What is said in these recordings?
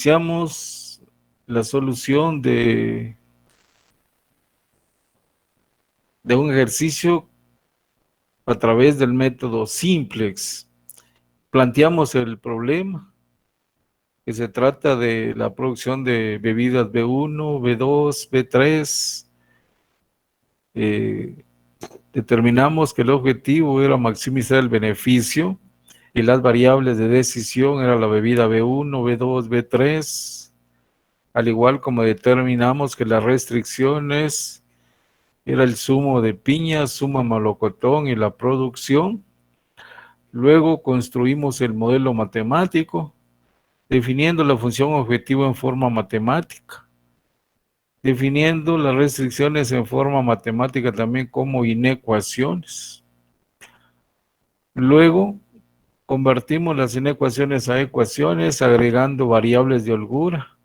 Iniciamos la solución de un ejercicio a través del método simplex. Planteamos el problema, que se trata de la producción de bebidas B1, B2, B3. Determinamos que el objetivo era maximizar el beneficio y las variables de decisión era la bebida B1, B2, B3, al igual como determinamos que las restricciones era el zumo de piña, zumo de melocotón y la producción. Luego construimos el modelo matemático, definiendo la función objetivo en forma matemática, definiendo las restricciones en forma matemática también como inecuaciones. Luego convertimos las inecuaciones a ecuaciones agregando variables de holgura,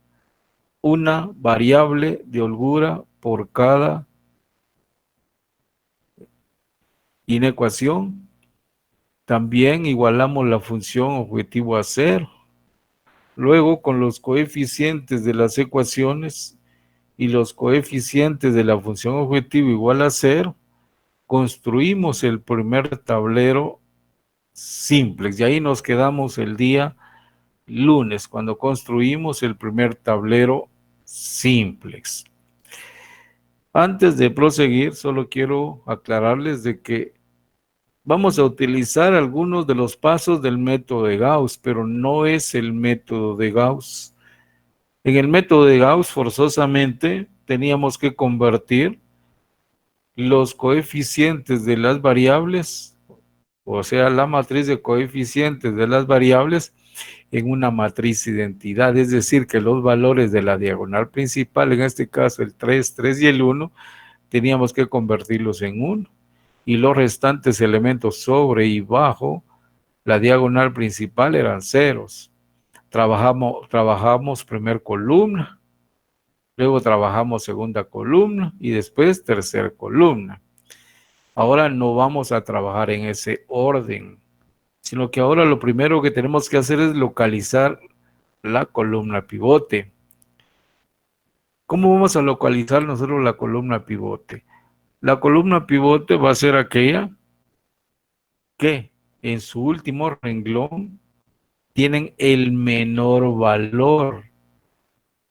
una variable de holgura por cada inecuación. También igualamos la función objetivo a cero. Luego, con los coeficientes de las ecuaciones y los coeficientes de la función objetivo igual a cero, construimos el primer tablero simplex. Y ahí nos quedamos el día lunes, cuando construimos el primer tablero simplex. Antes de proseguir, solo quiero aclararles de que vamos a utilizar algunos de los pasos del método de Gauss, pero no es el método de Gauss. En el método de Gauss, forzosamente, teníamos que convertir los coeficientes de las variables, o sea, la matriz de coeficientes de las variables, en una matriz identidad, es decir, que los valores de la diagonal principal, en este caso el 3, 3 y el 1, teníamos que convertirlos en 1. Y los restantes elementos sobre y bajo la diagonal principal eran ceros. Trabajamos primer columna, luego trabajamos segunda columna y después tercera columna. Ahora no vamos a trabajar en ese orden, sino que ahora lo primero que tenemos que hacer es localizar la columna pivote. ¿Cómo vamos a localizar nosotros la columna pivote? La columna pivote va a ser aquella que en su último renglón tienen el menor valor.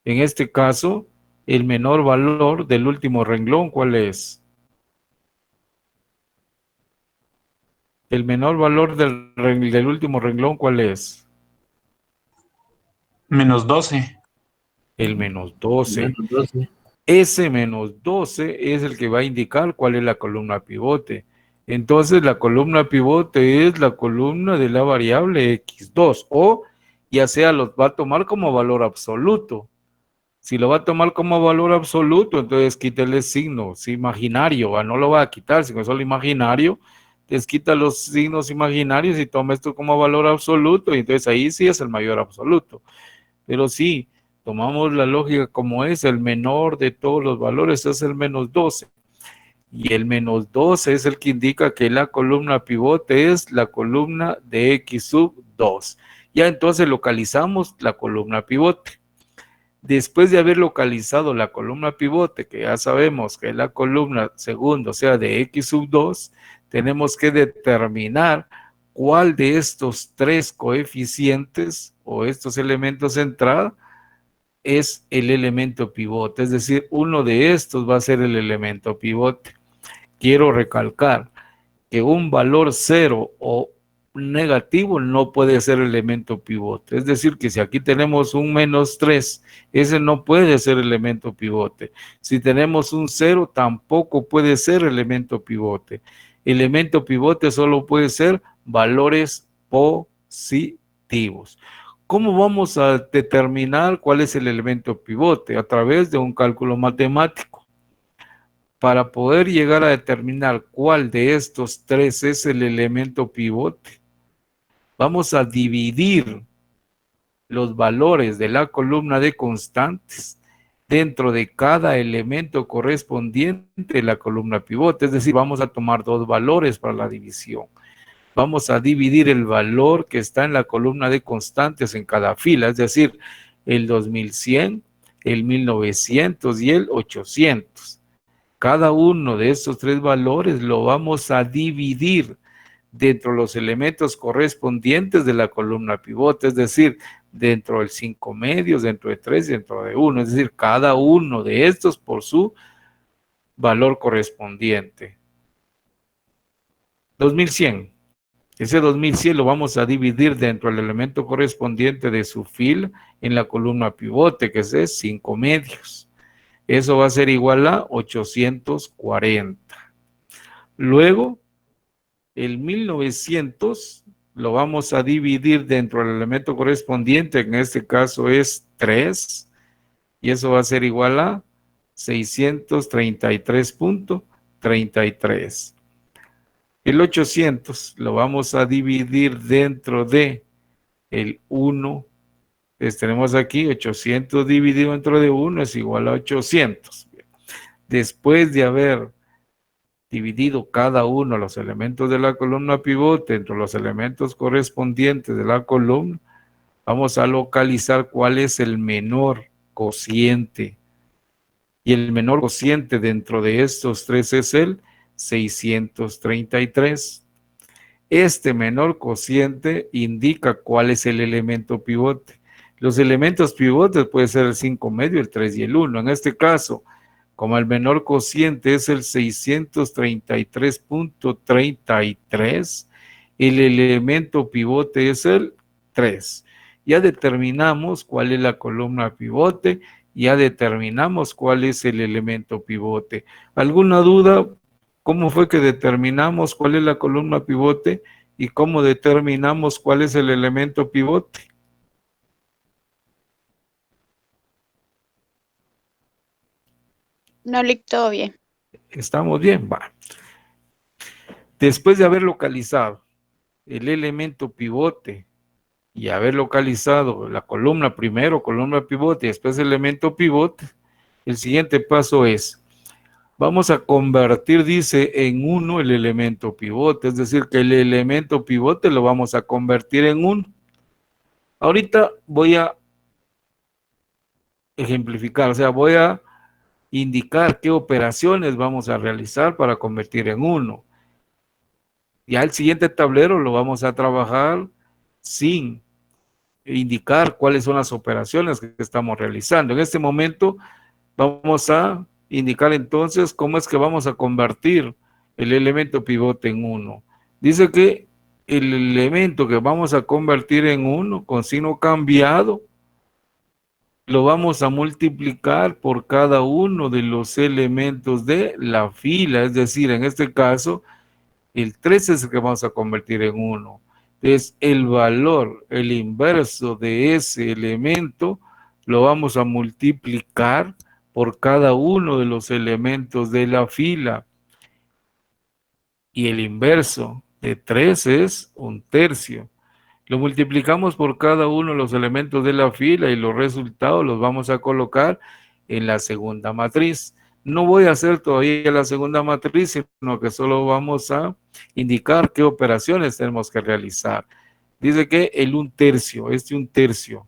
En este caso, el menor valor del último renglón, ¿cuál es? El menor valor del último renglón, ¿cuál es? Menos 12. El menos 12. Menos 12. Ese menos 12 es el que va a indicar cuál es la columna pivote. Entonces, la columna pivote es la columna de la variable x2, o ya sea lo va a tomar como valor absoluto. Si lo va a tomar como valor absoluto, entonces quítale signos imaginario, no lo va a quitar, sino solo imaginario, entonces quita los signos imaginarios y toma esto como valor absoluto, y entonces ahí sí es el mayor absoluto. Pero sí, tomamos la lógica como es, el menor de todos los valores es el menos 12. Y el menos 12 es el que indica que la columna pivote es la columna de x sub 2. Ya entonces localizamos la columna pivote. Después de haber localizado la columna pivote, que ya sabemos que es la columna segunda, o sea, de x sub 2, tenemos que determinar cuál de estos tres coeficientes o estos elementos de entrada es el elemento pivote. Es decir, uno de estos va a ser el elemento pivote. Quiero recalcar que un valor cero o negativo no puede ser elemento pivote. Es decir, que si aquí tenemos un menos 3, ese no puede ser elemento pivote. Si tenemos un 0, tampoco puede ser elemento pivote. Elemento pivote solo puede ser valores positivos. ¿Cómo vamos a determinar cuál es el elemento pivote? A través de un cálculo matemático. Para poder llegar a determinar cuál de estos tres es el elemento pivote, vamos a dividir los valores de la columna de constantes dentro de cada elemento correspondiente de la columna pivote. Es decir, vamos a tomar dos valores para la división. Vamos a dividir el valor que está en la columna de constantes en cada fila, es decir, el 2100, el 1900 y el 800. Cada uno de estos tres valores lo vamos a dividir dentro de los elementos correspondientes de la columna pivote, es decir, dentro del 5 medios, dentro de 3, dentro de 1, es decir, cada uno de estos por su valor correspondiente. 2100. Ese 2100 lo vamos a dividir dentro del elemento correspondiente de su fila en la columna pivote, que es 5 medios. Eso va a ser igual a 840. Luego, el 1900 lo vamos a dividir dentro del elemento correspondiente, en este caso es 3, y eso va a ser igual a 633.33. El 800 lo vamos a dividir dentro de el 1. Tenemos aquí 800 dividido dentro de 1 es igual a 800. Después de haber dividido cada uno de los elementos de la columna pivote entre los elementos correspondientes de la columna, vamos a localizar cuál es el menor cociente. Y el menor cociente dentro de estos tres es el 633. Este menor cociente indica cuál es el elemento pivote. Los elementos pivotes pueden ser el 5 medio, el 3 y el 1. En este caso, como el menor cociente es el 633.33, el elemento pivote es el 3. Ya determinamos cuál es la columna pivote, ya determinamos cuál es el elemento pivote. ¿Alguna duda? ¿Cómo fue que determinamos cuál es la columna pivote y cómo determinamos cuál es el elemento pivote? No le todo bien. ¿Estamos bien? Va. Después de haber localizado el elemento pivote y haber localizado la columna primero, columna pivote y después el elemento pivote, el siguiente paso es, vamos a convertir, dice, en 1 el elemento pivote, es decir, que el elemento pivote lo vamos a convertir en 1. Ahorita voy a ejemplificar, o sea, voy a indicar qué operaciones vamos a realizar para convertir en 1. Ya el siguiente tablero lo vamos a trabajar sin indicar cuáles son las operaciones que estamos realizando. En este momento vamos a indicar entonces cómo es que vamos a convertir el elemento pivote en 1. Dice que el elemento que vamos a convertir en 1 con signo cambiado lo vamos a multiplicar por cada uno de los elementos de la fila, es decir, en este caso, el 3 es el que vamos a convertir en 1. Entonces, el valor, el inverso de ese elemento, lo vamos a multiplicar por cada uno de los elementos de la fila. Y el inverso de 3 es 1/3. Lo multiplicamos por cada uno de los elementos de la fila y los resultados los vamos a colocar en la segunda matriz. No voy a hacer todavía la segunda matriz, sino que solo vamos a indicar qué operaciones tenemos que realizar. Dice que el 1/3, 1/3,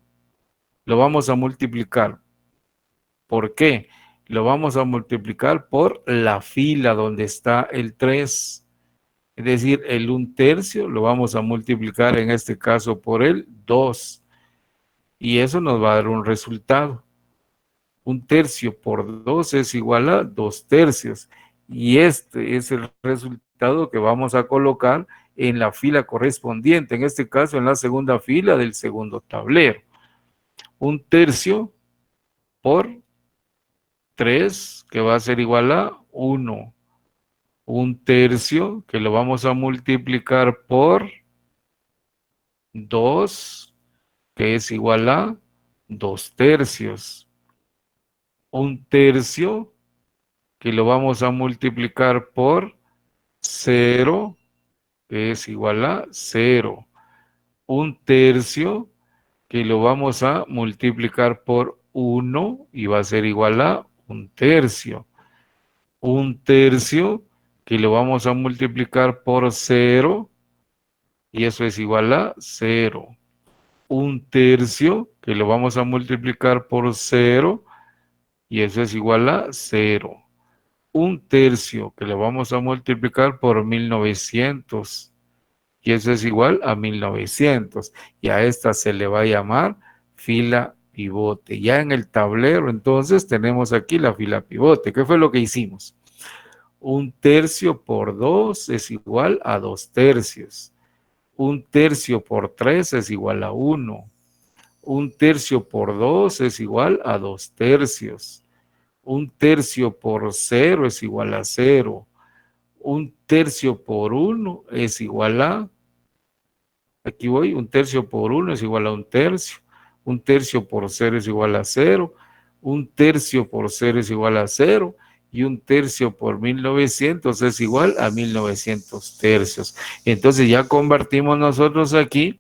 lo vamos a multiplicar. ¿Por qué? Lo vamos a multiplicar por la fila donde está el 3. Es decir, el 1/3 lo vamos a multiplicar en este caso por el 2. Y eso nos va a dar un resultado. 1/3 por 2 es igual a 2/3. Y este es el resultado que vamos a colocar en la fila correspondiente, en este caso en la segunda fila del segundo tablero. 1/3 por 3, que va a ser igual a 1. 1/3, que lo vamos a multiplicar por 2, que es igual a 2/3. 1/3, que lo vamos a multiplicar por 0, que es igual a 0. 1/3, que lo vamos a multiplicar por 1 y va a ser igual a 1/3. 1/3, que lo vamos a multiplicar por 0 y eso es igual a 0. un tercio, que lo vamos a multiplicar por 0, y eso es igual a 0. Un tercio, que lo vamos a multiplicar por 1900, y eso es igual a 1900. Y a esta se le va a llamar fila pivote. Ya en el tablero, entonces, tenemos aquí la fila pivote. ¿Qué fue lo que hicimos? Un tercio por 2 es igual a 2 tercios. Un tercio por 3 es igual a 1. Un tercio por 2 es igual a 2 tercios. Un tercio por 0 es igual a 0. Un tercio por 1 es igual a, aquí voy, un tercio por 1 es igual a un tercio. Un tercio por 0 es igual a 0. Un tercio por 0 es igual a 0. Y un tercio por 1900 es igual a 1900 tercios. Entonces ya convertimos nosotros aquí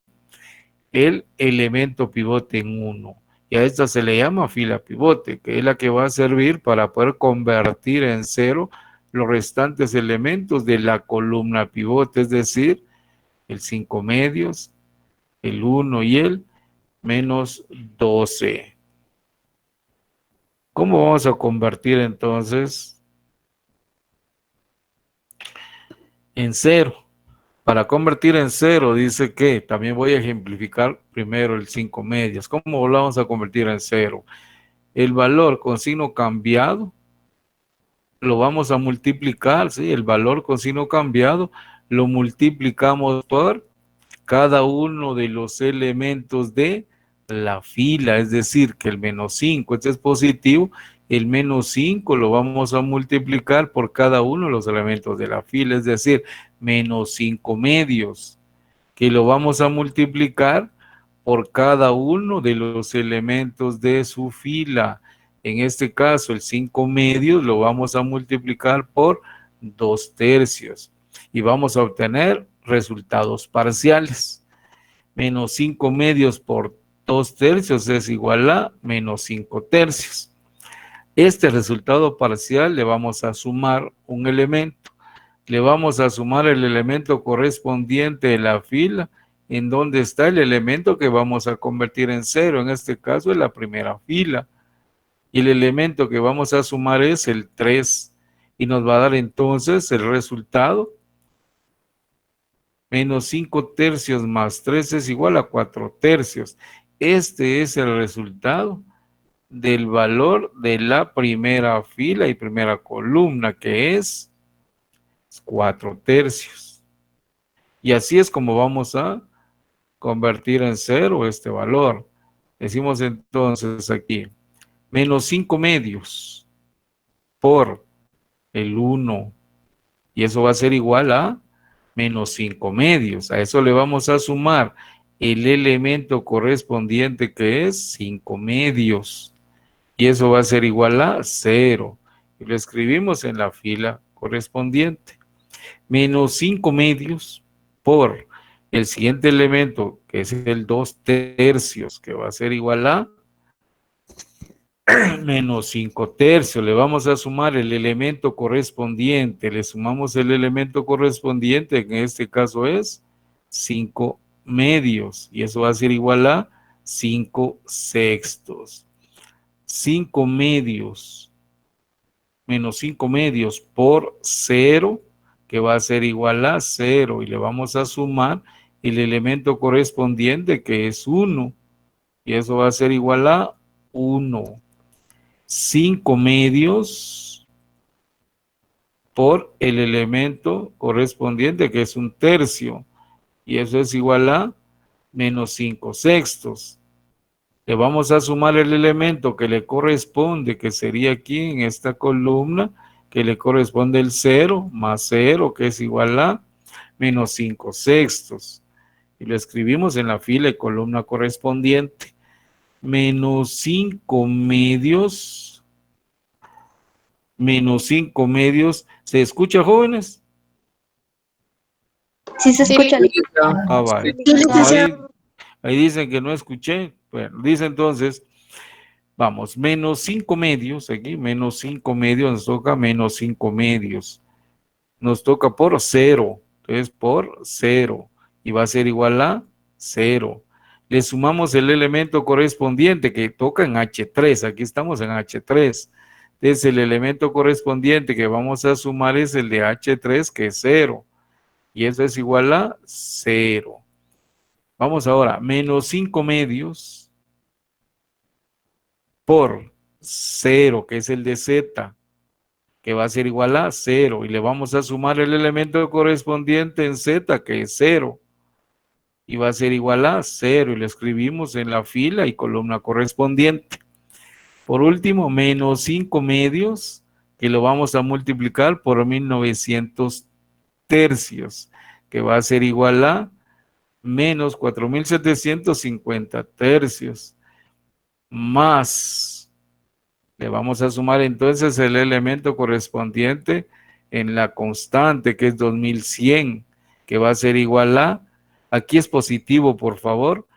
el elemento pivote en 1. Y a esta se le llama fila pivote, que es la que va a servir para poder convertir en 0 los restantes elementos de la columna pivote, es decir, el 5 medios, el 1 y el menos 12. ¿Cómo vamos a convertir entonces en 0? Para convertir en 0, dice que también voy a ejemplificar primero el 5 medios. ¿Cómo lo vamos a convertir en 0? El valor con signo cambiado lo vamos a multiplicar, ¿sí? El valor con signo cambiado lo multiplicamos por cada uno de los elementos de la fila, es decir, que el menos 5, este es positivo, el menos 5 lo vamos a multiplicar por cada uno de los elementos de la fila, es decir, menos 5 medios, que lo vamos a multiplicar por cada uno de los elementos de su fila. En este caso, el 5 medios lo vamos a multiplicar por 2 tercios y vamos a obtener resultados parciales. Menos 5 medios por 2 tercios es igual a menos 5 tercios. Este resultado parcial le vamos a sumar un elemento. Le vamos a sumar el elemento correspondiente de la fila, en donde está el elemento que vamos a convertir en 0. En este caso es la primera fila. Y el elemento que vamos a sumar es el 3. Y nos va a dar entonces el resultado. Menos 5 tercios más 3 es igual a 4 tercios. Este es el resultado del valor de la primera fila y primera columna, que es 4 tercios. Y así es como vamos a convertir en 0 este valor. Decimos entonces aquí, menos 5 medios por el 1, y eso va a ser igual a menos 5 medios. A eso le vamos a sumar el elemento correspondiente, que es 5 medios, y eso va a ser igual a 0. Y lo escribimos en la fila correspondiente. Menos 5 medios por el siguiente elemento, que es el 2 tercios, que va a ser igual a menos 5 tercios. Le vamos a sumar el elemento correspondiente. Le sumamos el elemento correspondiente, que en este caso es 5 medios. Y eso va a ser igual a 5 sextos. 5 medios menos 5 medios por 0, que va a ser igual a 0. Y le vamos a sumar el elemento correspondiente, que es 1. Y eso va a ser igual a 1. 5 medios por el elemento correspondiente, que es un tercio. Y eso es igual a menos 5 sextos. Le vamos a sumar el elemento que le corresponde, que sería aquí en esta columna, que le corresponde el 0 más 0, que es igual a menos 5 sextos. Y lo escribimos en la fila y columna correspondiente. Menos 5 medios. Menos 5 medios. ¿Se escucha, jóvenes? Sí se escucha. Ah, vale. No, ahí dicen que no escuché. Bueno, dice entonces, vamos, menos 5 medios, aquí, menos 5 medios, nos toca menos 5 medios. Nos toca por 0, entonces por 0, y va a ser igual a 0. Le sumamos el elemento correspondiente que toca en H3. Aquí estamos en H3. Entonces, el elemento correspondiente que vamos a sumar es el de H3, que es 0. Y eso es igual a 0. Vamos ahora, menos 5 medios por 0, que es el de Z, que va a ser igual a 0. Y le vamos a sumar el elemento correspondiente en Z, que es 0. Y va a ser igual a 0. Y lo escribimos en la fila y columna correspondiente. Por último, menos 5 medios, que lo vamos a multiplicar por 1900 tercios, que va a ser igual a menos 4750 tercios, más, le vamos a sumar entonces el elemento correspondiente en la constante, que es 2100, que va a ser igual a, aquí es positivo, por favor,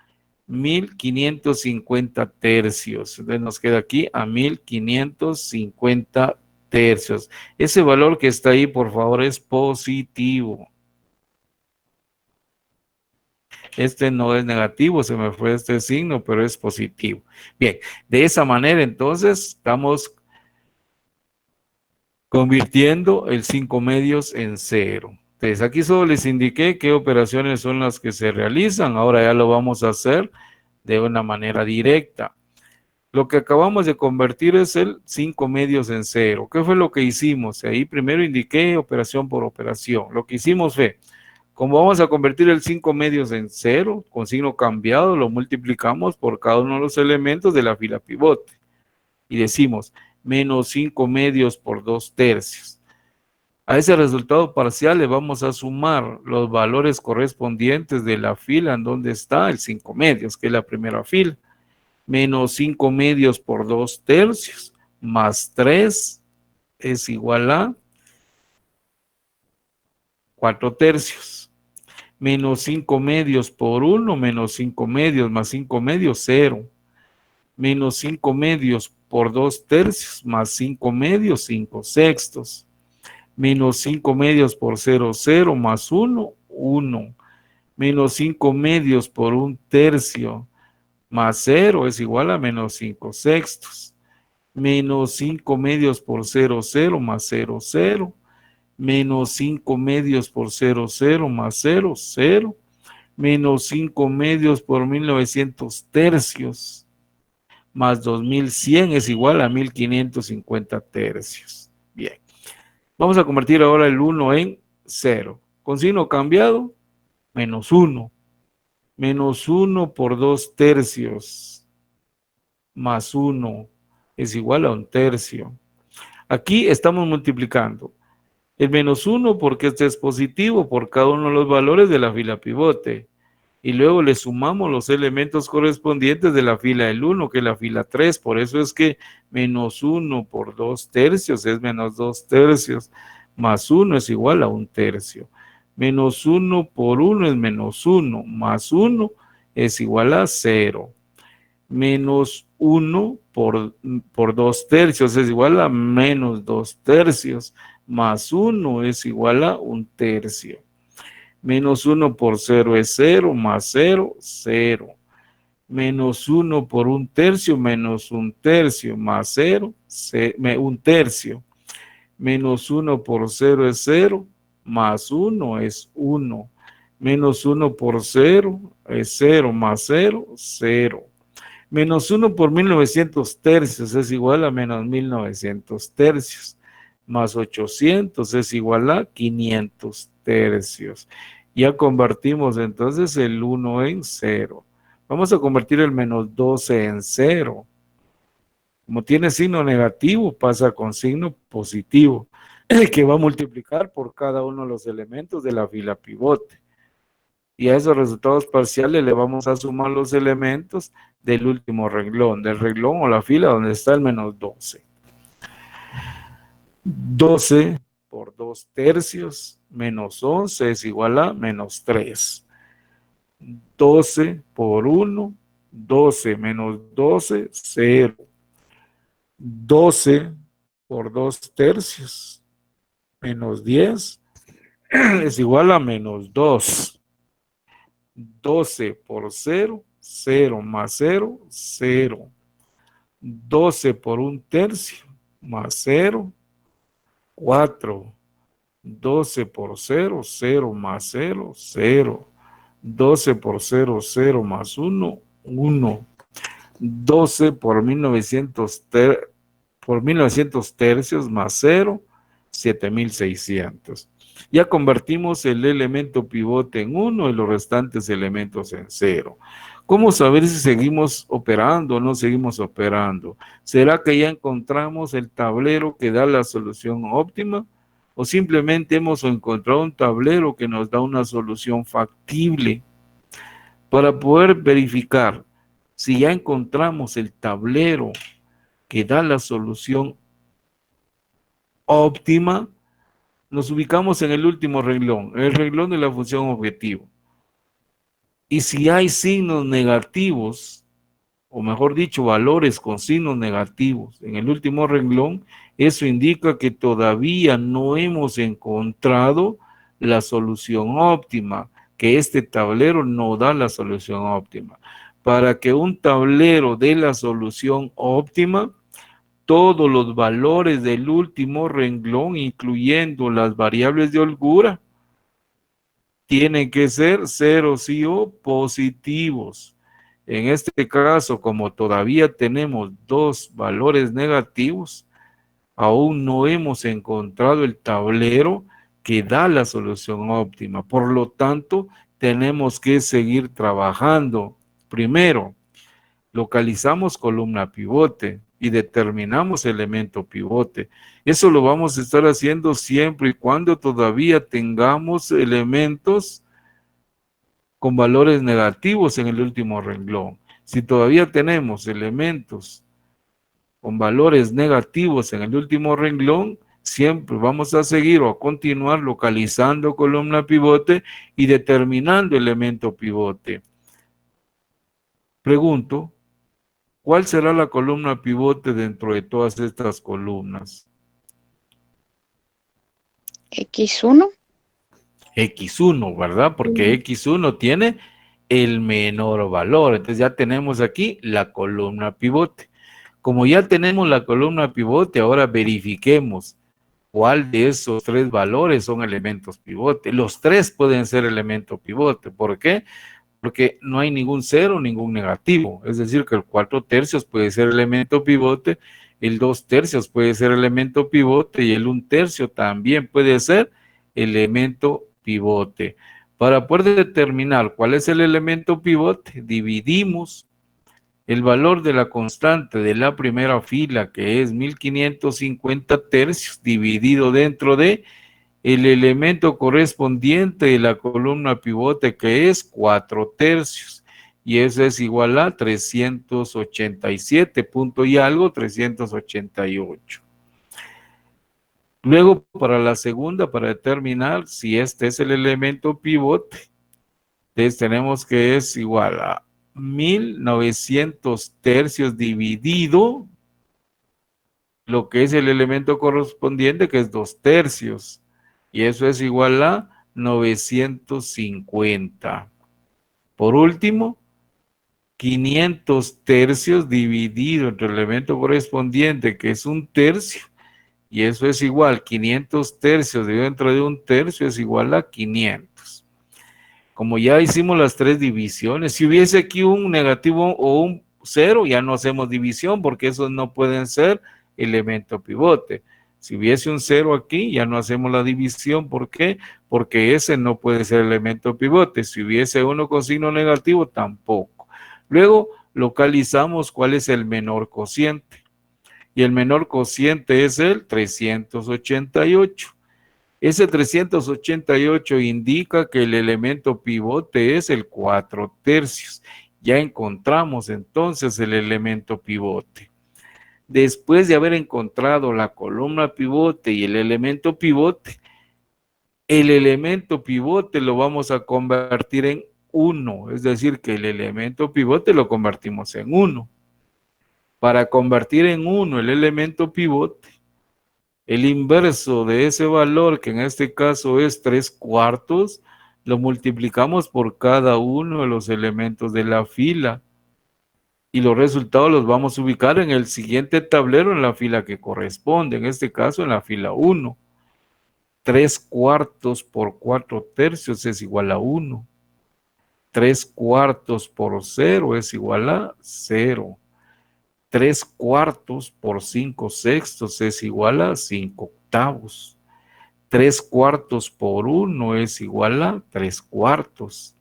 1550 tercios. Entonces nos queda aquí a 1550 tercios. Ese valor que está ahí, por favor, es positivo. Este no es negativo, se me fue este signo, pero es positivo. Bien, de esa manera entonces estamos convirtiendo el 5 medios en 0. Entonces aquí solo les indiqué qué operaciones son las que se realizan. Ahora ya lo vamos a hacer de una manera directa. Lo que acabamos de convertir es el 5 medios en 0. ¿Qué fue lo que hicimos? Ahí primero indiqué operación por operación. Lo que hicimos fue, como vamos a convertir el 5 medios en 0, con signo cambiado, lo multiplicamos por cada uno de los elementos de la fila pivote. Y decimos, menos 5 medios por 2 tercios. A ese resultado parcial le vamos a sumar los valores correspondientes de la fila en donde está el 5 medios, que es la primera fila. Menos 5 medios por 2 tercios, más 3 es igual a 4 tercios. Menos 5 medios por 1, menos 5 medios, más 5 medios, 0. Menos 5 medios por 2 tercios, más 5 medios, 5 sextos. Menos 5 medios por 0, 0, más 1, 1. Menos 5 medios por 1 tercio, más 0 es igual a menos 5 sextos. Menos 5 medios por 0, 0, más 0, 0. Menos 5 medios por 0, 0, más 0, 0. Menos 5 medios por 1900 tercios, más 2100 es igual a 1550 tercios. Bien, vamos a convertir ahora el 1 en 0. Con signo cambiado, menos 1. Menos 1 por 2 tercios, más 1 es igual a 1 tercio. Aquí estamos multiplicando el menos 1 porque este es positivo por cada uno de los valores de la fila pivote. Y luego le sumamos los elementos correspondientes de la fila del 1, que es la fila 3. Por eso es que menos 1 por 2 tercios es menos 2 tercios, más 1 es igual a 1 tercio. Menos 1 por 1 es menos 1, más 1 es igual a 0. Menos 1 por 2 tercios es igual a menos 2 tercios, más 1 es igual a 1 tercio. Menos 1 por 0 es 0, más 0, 0. Menos 1 por 1 tercio, menos 1 tercio, más 0, 1 tercio. Menos 1 por 0 es 0, más 1 es 1. Menos 1 por 0 es 0, más 0, 0. Menos 1 por 1900 tercios es igual a menos 1900 tercios, más 800 es igual a 500 tercios. Ya convertimos entonces el 1 en 0. Vamos a convertir el menos 12 en 0. Como tiene signo negativo, pasa con signo positivo, que va a multiplicar por cada uno de los elementos de la fila pivote. Y a esos resultados parciales le vamos a sumar los elementos del último renglón, del renglón o la fila donde está el menos 12. 12 por 2 tercios menos 11 es igual a menos 3. 12 por 1, 12 menos 12, 0. 12 por 2 tercios menos 10 es igual a menos 2. 12 por 0, 0 más 0, 0. 12 por 1/3 más 0, 4. 12 por 0, 0 más 0, 0. 12 por 0, 0 más 1, 1. 12 por 1900 tercios más 0, 7600. Ya convertimos el elemento pivote en 1 y los restantes elementos en 0. ¿Cómo saber si seguimos operando o no seguimos operando? ¿Será que ya encontramos el tablero que da la solución óptima? ¿O simplemente hemos encontrado un tablero que nos da una solución factible? Para poder verificar si ya encontramos el tablero que da la solución óptima, nos ubicamos en el último renglón, el renglón de la función objetivo. Y si hay signos negativos, o mejor dicho, valores con signos negativos en el último renglón, eso indica que todavía no hemos encontrado la solución óptima, que este tablero no da la solución óptima. Para que un tablero dé la solución óptima, todos los valores del último renglón, incluyendo las variables de holgura, tienen que ser ceros sí o positivos. En este caso, como todavía tenemos dos valores negativos, aún no hemos encontrado el tablero que da la solución óptima. Por lo tanto, tenemos que seguir trabajando. Primero, localizamos columna pivote y determinamos elemento pivote. Eso lo vamos a estar haciendo siempre y cuando todavía tengamos elementos con valores negativos en el último renglón. Si todavía tenemos elementos con valores negativos en el último renglón, siempre vamos a seguir o a continuar localizando columna pivote y determinando elemento pivote. Pregunto, ¿cuál será la columna pivote dentro de todas estas columnas? X1. X1, ¿verdad? Porque X1 tiene el menor valor. Entonces ya tenemos aquí la columna pivote. Como ya tenemos la columna pivote, ahora verifiquemos cuál de esos tres valores son elementos pivote. Los tres pueden ser elemento pivote. ¿Por qué? Porque no hay ningún cero, ningún negativo. Es decir, que el 4/3 puede ser elemento pivote, el 2/3 puede ser elemento pivote y el 1/3 también puede ser elemento pivote. Para poder determinar cuál es el elemento pivote, dividimos el valor de la constante de la primera fila, que es 1550 tercios, dividido dentro de el elemento correspondiente de la columna pivote, que es 4/3, y eso es igual a 387 punto y algo, 388. Luego, para la segunda, para determinar si este es el elemento pivote, entonces tenemos que es igual a 1900 tercios dividido lo que es el elemento correspondiente, que es 2/3, y eso es igual a 950. Por último, 500 tercios dividido entre el elemento correspondiente, que es 1/3, y eso es igual, 500 tercios dividido entre de 1/3 es igual a 500. Como ya hicimos las tres divisiones, si hubiese aquí un negativo o un cero, ya no hacemos división, porque esos no pueden ser elemento pivote. Si hubiese un 0 aquí, ya no hacemos la división. ¿Por qué? Porque ese no puede ser elemento pivote. Si hubiese uno con signo negativo, tampoco. Luego, localizamos cuál es el menor cociente. Y el menor cociente es el 388. Ese 388 indica que el elemento pivote es el 4/3. Ya encontramos entonces el elemento pivote. Después de haber encontrado la columna pivote y el elemento pivote lo vamos a convertir en 1, es decir, que el elemento pivote lo convertimos en 1. Para convertir en 1 el elemento pivote, el inverso de ese valor, que en este caso es 3/4, lo multiplicamos por cada uno de los elementos de la fila y los resultados los vamos a ubicar en el siguiente tablero en la fila que corresponde, en este caso en la fila 1. 3/4 por 4/3 es igual a 1. 3/4 por 0 es igual a 0. 3/4 por 5/6 es igual a 5/8. 3/4 por 1 es igual a 3/4.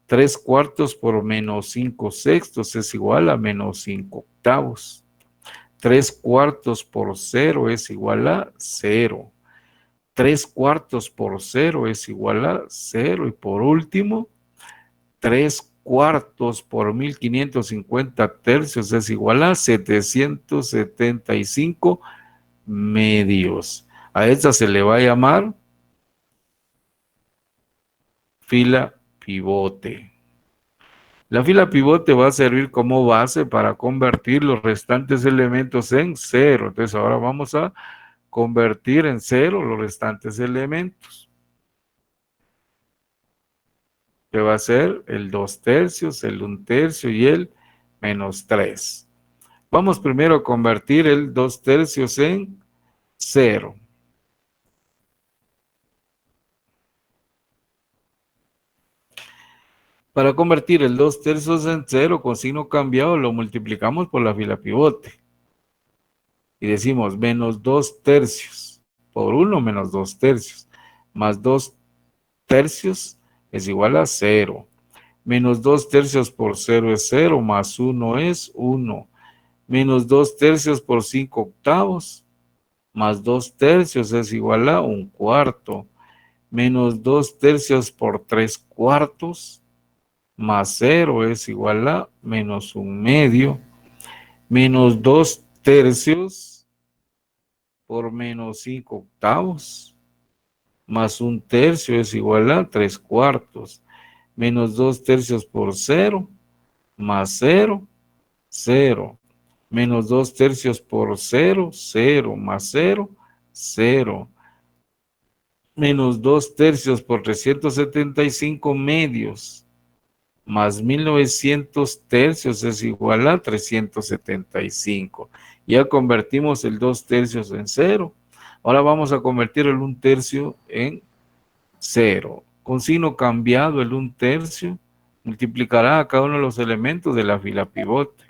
3/4 por -5/6 es igual a -5/8. 3/4 por 0 es igual a 0. 3/4 por 0 es igual a 0. Y por último, 3/4 por 1550 tercios es igual a 775 medios. A esta se le va a llamar fila pivote. La fila pivote va a servir como base para convertir los restantes elementos en 0. Entonces ahora vamos a convertir en 0 los restantes elementos, que va a ser el 2/3, el 1/3 y el -3. Vamos primero a convertir el 2/3 en 0. Para convertir el 2/3 en 0 con signo cambiado, lo multiplicamos por la fila pivote. Y decimos -2/3 por 1 menos 2/3 más 2/3 es igual a 0. -2/3 por 0 es 0, más 1 es 1. -2/3 por 5/8 más 2/3 es igual a 1/4. -2/3 por 3/4 más 0 es igual a -1/2. -2/3 por -5/8 más 1/3 es igual a 3/4. -2/3 por 0 más 0, 0. -2/3 por 0, 0 más 0, 0. -2/3 por 375 medios más 1900 tercios es igual a 375. Ya convertimos el 2/3 en 0. Ahora vamos a convertir el 1/3 en 0. Con signo cambiado, el 1/3 multiplicará a cada uno de los elementos de la fila pivote.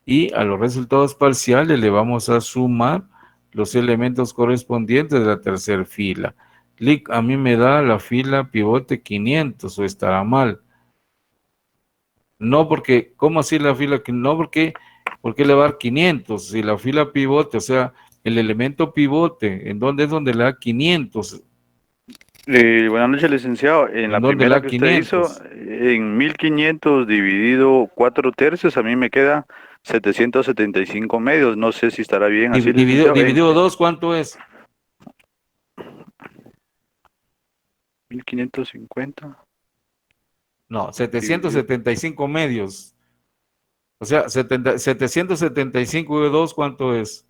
Y a los resultados parciales le vamos a sumar los elementos correspondientes de la tercera fila. A mí me da la fila pivote 500, o estará mal. No porque, ¿cómo así la fila? No porque, ¿por qué le va a dar 500? Si la fila pivote, o sea, el elemento pivote, ¿en dónde es donde le da 500? Buenas noches, licenciado. En ¿En la dónde le primera da que usted hizo, 500? en 1500 dividido 4/3, a mí me queda 775 medios. No sé si estará bien así, licenciado. Dividido 2, ¿cuánto es? 1550 No, dividido 775 medios. O sea, 775 de 2, ¿cuánto es?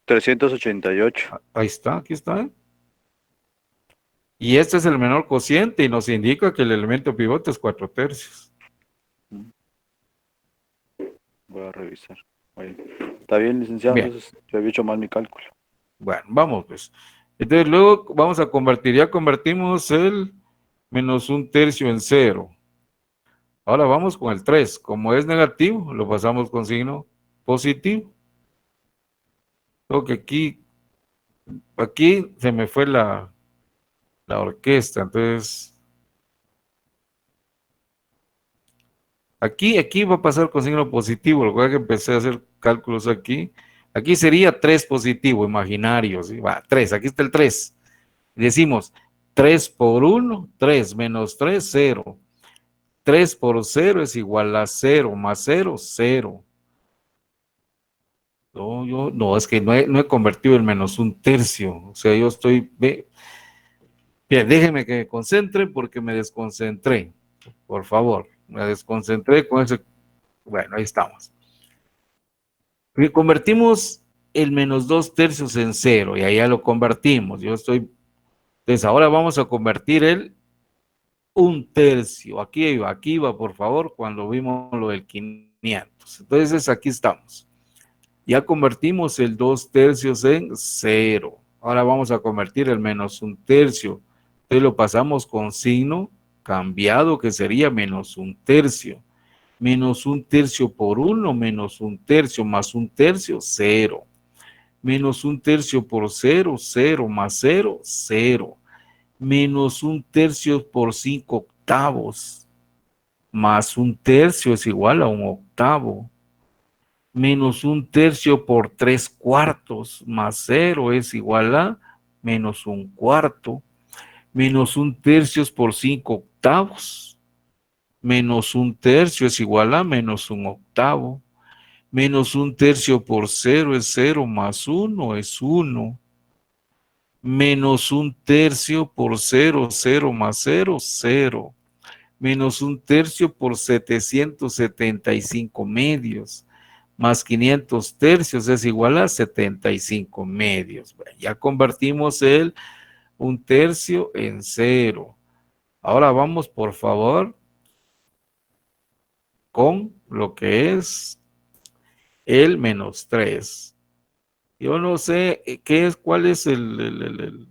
388. Ahí está, aquí está. Y este es el menor cociente y nos indica que el elemento pivote es 4/3. Voy a revisar. Bueno, está bien, licenciado. Bien, Entonces, yo había hecho mal mi cálculo. bueno, vamos pues. Entonces luego vamos a convertir, ya convertimos el -1/3 en 0. Ahora vamos con el 3. Como es negativo, lo pasamos con signo positivo. Creo que aquí se me fue la orquesta, entonces aquí va a pasar con signo positivo, lo que empecé a hacer cálculos aquí. Aquí sería 3 positivo, imaginario, ¿sí? Va, 3, aquí está el 3. Decimos 3 por 1, 3 menos 3, 0. 3 por 0 es igual a 0, más 0, 0. No, es que no he convertido el -1/3. O sea, yo estoy... Bien, déjenme que me concentre porque me desconcentré. Por favor, me desconcentré con ese... Bueno, ahí estamos. Y convertimos el menos 2/3 en 0, y ahí ya lo convertimos. Entonces ahora vamos a convertir el 1/3. Aquí va, por favor, cuando vimos lo del 500. Entonces aquí estamos. Ya convertimos el 2/3 en 0. Ahora vamos a convertir el menos 1/3. Entonces lo pasamos con signo cambiado, que sería menos 1/3. Menos 1/3 por 1, menos 1/3 más 1/3, 0. Menos 1/3 por 0, 0 más 0, 0. Menos 1/3 por 5/8, más 1/3 es igual a 1/8. Menos 1/3 por 3/4 más 0 es igual a menos 1/4. Menos 1/3 por 5/8. Menos 1/3 es igual a menos 1/8. Menos 1/3 por 0 es 0 más 1 es 1. Menos 1/3 por 0, 0 más 0, 0. Menos 1/3 por 775 medios. Más 500 tercios es igual a 75 medios. Ya convertimos el 1/3 en 0. Ahora vamos, por favor, con lo que es el menos 3. Yo no sé cuál es el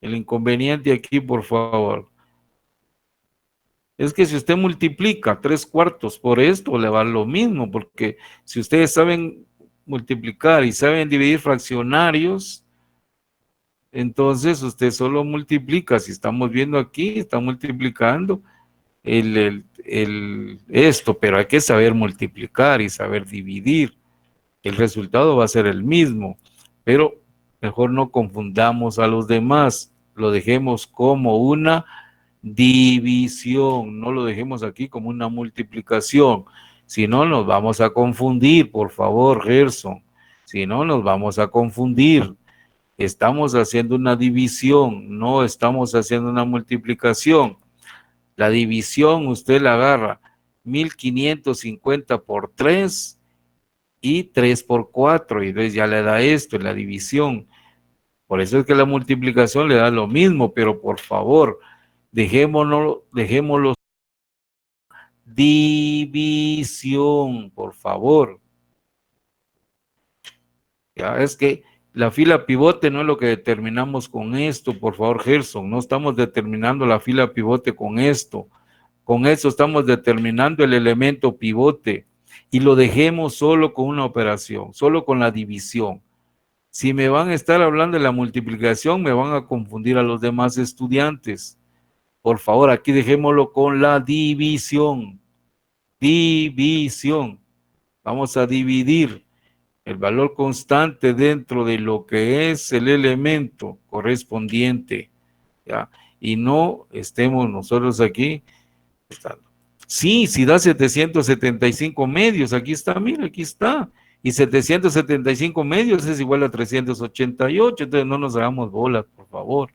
inconveniente aquí, por favor. Es que si usted multiplica 3/4 por esto, le va lo mismo, porque si ustedes saben multiplicar y saben dividir fraccionarios, entonces usted solo multiplica. Si estamos viendo aquí, está multiplicando esto, pero hay que saber multiplicar y saber dividir. El resultado va a ser el mismo, pero mejor no confundamos a los demás, lo dejemos como una división, no lo dejemos aquí como una multiplicación, si no nos vamos a confundir, por favor, Gerson, si no nos vamos a confundir. Estamos haciendo una división, no estamos haciendo una multiplicación. La división usted la agarra 1550 por 3 y 3 por 4, y entonces ya le da esto en la división. Por eso es que la multiplicación le da lo mismo, pero por favor, dejémoslo división, por favor. Ya es que la fila pivote no es lo que determinamos con esto, por favor, Gerson, no estamos determinando la fila pivote con esto. Con eso estamos determinando el elemento pivote y lo dejemos solo con una operación, solo con la división. Si me van a estar hablando de la multiplicación, me van a confundir a los demás estudiantes. Por favor, aquí dejémoslo con la división. División. Vamos a dividir el valor constante dentro de lo que es el elemento correspondiente, ¿ya? Y no estemos nosotros aquí estando. Sí, si da 775 medios, aquí está, mira, aquí está. Y 775 medios es igual a 388, entonces no nos hagamos bolas, por favor.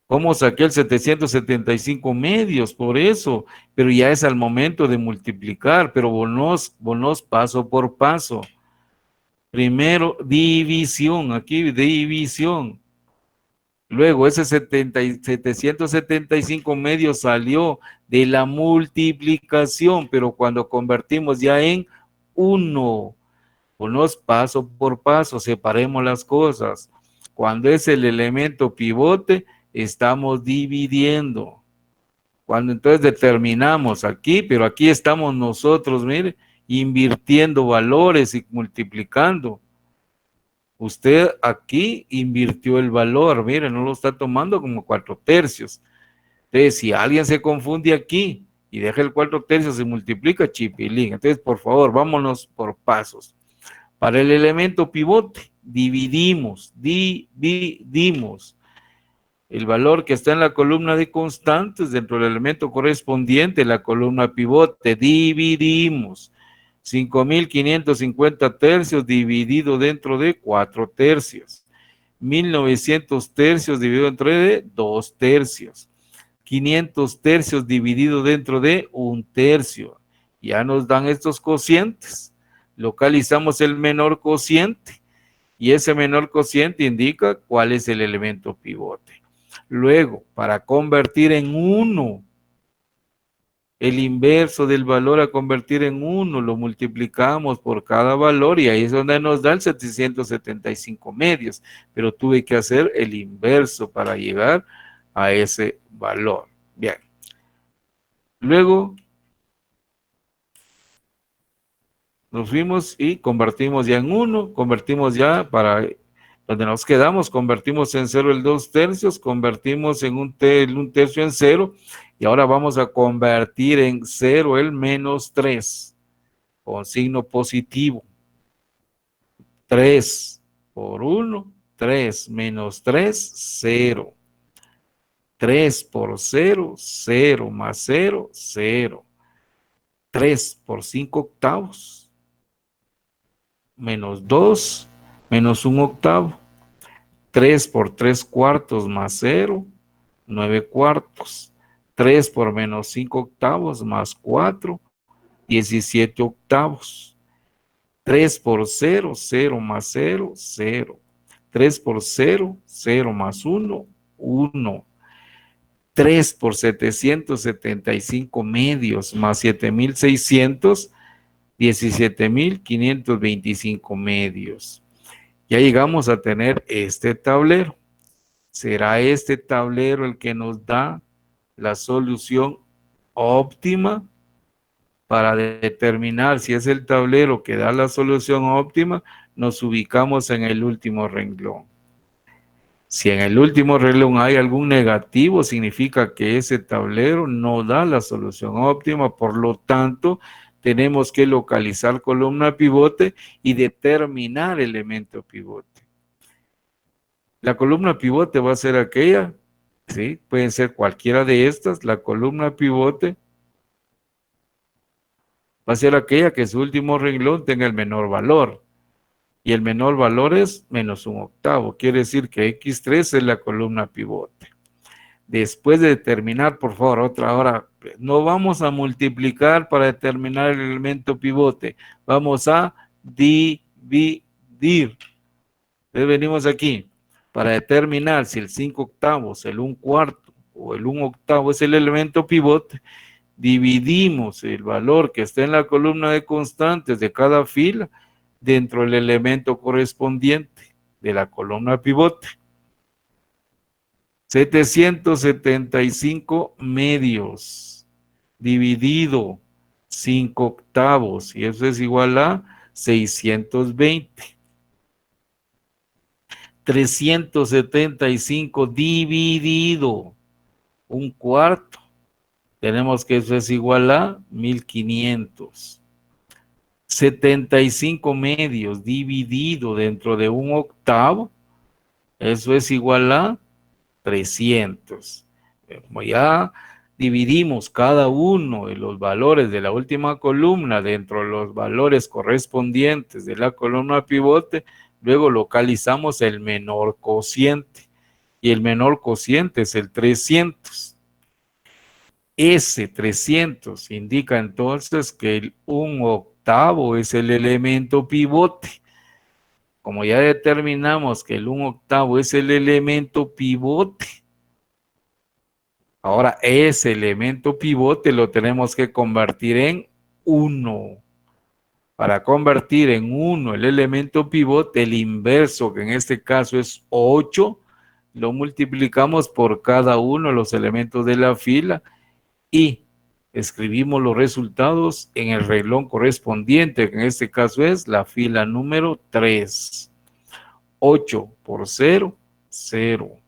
¿Cómo saqué el 775 medios? Por eso, pero ya es al momento de multiplicar, pero bonos paso por paso. Primero, división, aquí división. Luego, ese 775 medios salió de la multiplicación, pero cuando convertimos ya en 1, bonos paso por paso, separemos las cosas. Cuando es el elemento pivote, estamos dividiendo. Cuando entonces determinamos aquí, pero aquí estamos nosotros, mire, invirtiendo valores y multiplicando. Usted aquí invirtió el valor, mire, no lo está tomando como 4/3. Entonces, si alguien se confunde aquí y deja el 4/3, se multiplica chipilín. Entonces, por favor, vámonos por pasos. Para el elemento pivote, dividimos el valor que está en la columna de constantes dentro del elemento correspondiente, la columna pivote, dividimos 5.550 tercios dividido dentro de 4 tercios, 1.900 tercios dividido dentro de 2 tercios, 500 tercios dividido dentro de 1 tercio. Ya nos dan estos cocientes. localizamos el menor cociente y ese menor cociente indica cuál es el elemento pivote. Luego, para convertir en 1 el inverso del valor a convertir en 1, lo multiplicamos por cada valor y ahí es donde nos da el 775 medios, pero tuve que hacer el inverso para llegar a ese valor. Bien. Luego nos fuimos y convertimos ya en 1, convertimos ya para donde nos quedamos, convertimos en 0 el 2/3, convertimos en un tercio en 0, y ahora vamos a convertir en 0 el -3, con signo positivo. 3 por 1, 3 menos 3, 0. 3 por 0, 0 más 0, 0. 3 por 5 octavos, menos 2, menos 1 octavo. 3 por 3 cuartos más 0, 9 cuartos. 3 por menos 5 octavos más 4, 17 octavos. 3 por 0, 0 más 0, 0. 3 por 0, 0 más 1, 1. 3 por 775 medios más 7,600, 17,525 medios. Ya llegamos a tener este tablero. ¿Será este tablero el que nos da la solución óptima? Para determinar si es el tablero que da la solución óptima, nos ubicamos en el último renglón. Si en el último renglón hay algún negativo, significa que ese tablero no da la solución óptima, por lo tanto, tenemos que localizar columna pivote y determinar elemento pivote. La columna pivote va a ser aquella, ¿sí? Pueden ser cualquiera de estas. La columna pivote va a ser aquella que su último renglón tenga el menor valor. Y el menor valor es menos 1 octavo. Quiere decir que X3 es la columna pivote. Después de determinar, por favor, otra hora, no vamos a multiplicar para determinar el elemento pivote. Vamos a dividir. Entonces venimos aquí. Para determinar si el 5 octavos, el 1 cuarto o el 1 octavo es el elemento pivote, dividimos el valor que está en la columna de constantes de cada fila dentro del elemento correspondiente de la columna pivote. 775 medios dividido 5 octavos, y eso es igual a 620. 375 dividido 1 cuarto, tenemos que eso es igual a 1500. 75 medios dividido dentro de 1 octavo, eso es igual a 300. Como ya dividimos cada uno de los valores de la última columna dentro de los valores correspondientes de la columna pivote, luego localizamos el menor cociente. Y el menor cociente es el 300. Ese 300 indica entonces que el 1 octavo es el elemento pivote. Como ya determinamos que el 1 octavo es el elemento pivote, ahora ese elemento pivote lo tenemos que convertir en 1. Para convertir en 1 el elemento pivote, el inverso, que en este caso es 8, lo multiplicamos por cada uno de los elementos de la fila y escribimos los resultados en el renglón correspondiente, que en este caso es la fila número 3. 8 por 0, 0.